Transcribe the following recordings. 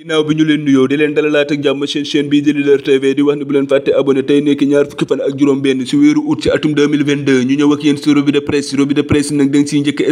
ginnaaw bi ñu leen nuyoo di leen dalalaat ak jàmm seen chaîne bii di Leader TV di wax ne bu leen fàtte abonné tey nekk ñaar fukki fan ak juróom benn si weeru août ci atum 2022 ñu ñëw ak yéen si revue de presse nag da nga siy njëkk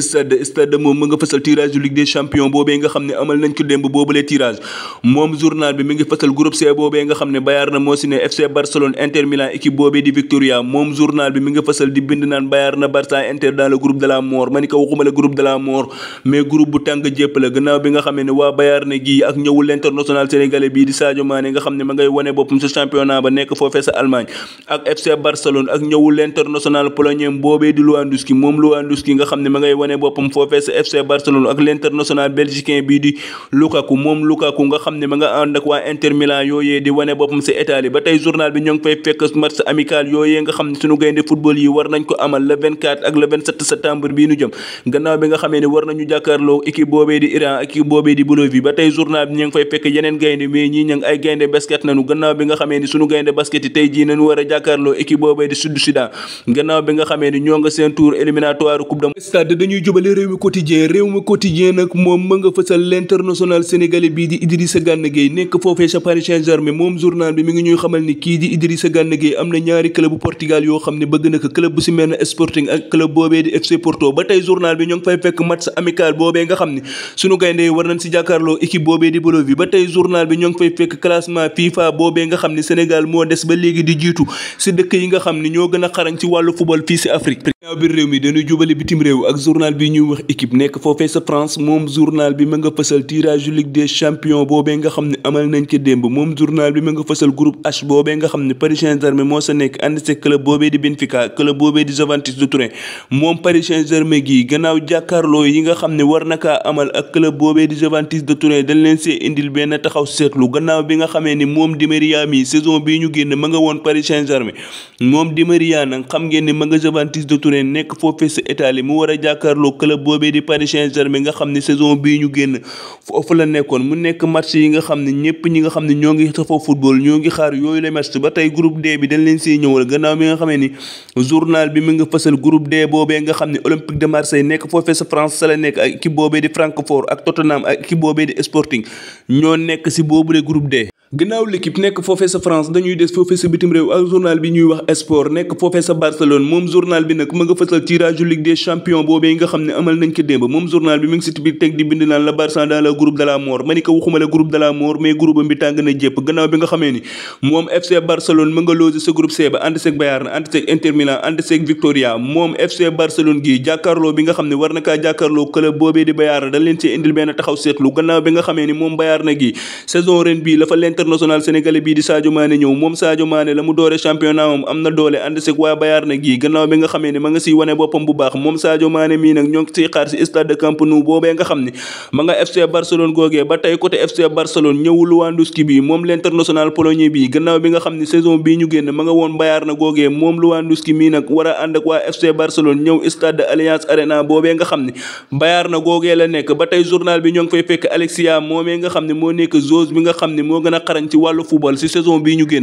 stade moom mu nga fasal tirage Ligue des champions boobee nga xam ne amal nañ ko démb boobulee tirage moom journal bi mi ngi fasal groupe C boobee nga xam ne Bayern moo si ne FC Barcelone Inter Milan équipe boobee di Victoria moom journal bi mi nga fasal di bind naan Bayern Barça Inter dans le groupe de la mort ma ni ko waxuma la groupe de la mort mais groupe bu tàng jépp la gannaaw bi nga xamee ne waa Bayern gi ak ñëwul international sénégalais bii di Sadio Mané nga xam ne ma ngay wane boppam sa championnat ba nekk foofee sa Allemagne ak FC Barcelone ak ñëwul international polonais boobee di Lewandowski moom Lewandowski nga xam ne ma ngay wane boppam foofee sa FC Barcelone ak l'international belgicain bii di Lukaku moom Lukaku nga xam ne ma nga ànd ak waa Inter Milan yooyee di wane boppam sa Italie ba tey journal bi ñoo ngi fay fekk match amical yooyee nga xam ne suñu gaynde football yi war nañ ko amal le 24 ak le 27 septembre bii nu jëm gannaaw bi nga xamee ne war nañu jàkkaarloo équipe boobee di Iran ak équipe boobee di Bolivie ba tey journal bi ñu ngi fay fekk yeneen gaynde mais ñii ña ngi ay gaynde basket nañu gannaaw bi nga xamee ni suñu gaynde basket yi tey jii nañu war a jàkkaarloo équipe boobee di Sud Soudan gannaaw bi nga xamee ni ñoo nga seen tour éliminatoire coupe du stade dañuy jubale réew mi quotidien nag moom ma nga fësal l'international sénégalais bii di Idrissa Gana Gueye nekk foofee sa Paris Saint-Germain moom journal bi mi ngi ñuy xamal ni kii di Idrissa Gana Gueye am na ñaari club bu Portugal yoo xam ne bëgg na ko club bu si mel ne Sporting ak club boobee di FC Porto ba tey journal bi ñoo ngi fay fekk match amical boobee nga xam ne suñu gaynde yi war nañ si jàkkaarloo équipe boobee di Bolivie ba tey journal bi ñoo ngi fay fekk classement FIFA boobee nga xam ne Sénégal moo des ba léegi di jiitu si dëkk yi nga xam ne ñoo gën a xarañ ci wàllu football fii si Afrique ginnaaw biir réew mi dañuy jubale bitim réew ak journal bi ñuy wax équipe nekk foofee sa France moom journal bi ma nga fësal tirage Ligue des champions boobee nga xam ne amal nañ ko démb moom journal bi ma nga fësal groupe H boobee nga xam ne Paris Saint-Germain moo sa nekk ànd ci club boobee di Benfica club boobee di Juventus de Turin moom Paris Saint-Germain gi gannaaw jàkkaarloo yi nga xam ne war na kaa amal ak club boobee di Juventus de Turin dañ leen see indil benn taxaw seetlu gannaaw bi nga xamee ni moom Di Maria mi saison bii ñu génn ma nga woon Paris Saint-Germain moom Di Maria nag xam ngeen ne ma nga Juventus de Turin nekk foofee sa Italie mu war a jàkkaarloo club boobee di Paris Saint-Germain nga xam ne saison bii ñu génn foofu la nekkoon mu nekk match yi nga xam ne ñëpp ñi nga xam ne ñoo ngi safoo football ñoo ngi xaar yooyu la match ba tey groupe D bi dañ leen see ñëwal gannaaw bi nga xamee ni journal bi mi nga fësal groupe D boobee nga xam ne Olympique de Marseille nekk foofee sa France sa la nekk ak équipe boobee di Francfort ak Tottenham ak équipe boobee di Sporting ñoo nekk si boobule groupe D gannaaw l'équipe nekk foofee sa France dañuy des foofee sa bitim réew ak journal bi ñuy wax sport nekk foofee sa Barcelone moom journal bi nag ma nga fësal tirage Ligue des champions boobee nga xam ne amal nañ ko démb moom journal bi mi ngi si biir teg di bind naan la Barça dans le groupe de la mort ma ni ko waxuma la groupe de la mort mais groupe bi tàng na jépp gannaaw bi nga xamee ni moom FC Barcelone ma nga loge sa groupe C ba ànd seeg Bayern ànd seeg Inter Milan ànd seeg Victoria moom FC Barcelone gi jàkkaarloo bi nga xam ne war na kaa jàkkaarloo club boobee di Bayern dañ leen see indil benn taxaw seetlu gannaaw bi nga xamee ni moom Bayern gi saison ren bii la fa l'international sénégalais bii di Sadio Mané ñëw moom Sadio Mané la mu doore championnat moom am na doole ànd seg waa Bayern gi gannaaw bi nga xamee ne ma nga siy wane boppam bu baax moom Sadio Mané mii nag ñoo ngi siy xaar si stade de Camp Nou boobee nga xam ne ma nga FC Barcelone googee ba tey côté FC Barcelone ñëwul Lewandowski bi moom l'international polonais bi gannaaw bi nga xam ne saison bii ñu génn ma nga woon Bayern googee moom Lewandowski mii nag war a ànd ak waa FC Barcelone ñëw stade de Allianz Arena boobee nga xam ne Bayern googee la nekk ba tey journal bi ñoo ngi fay fekk Alexia moomee nga xam ne moo nekk joueur bi nga xam ne moo gën a xarañ ci wàllu football ci saison bii ñu génn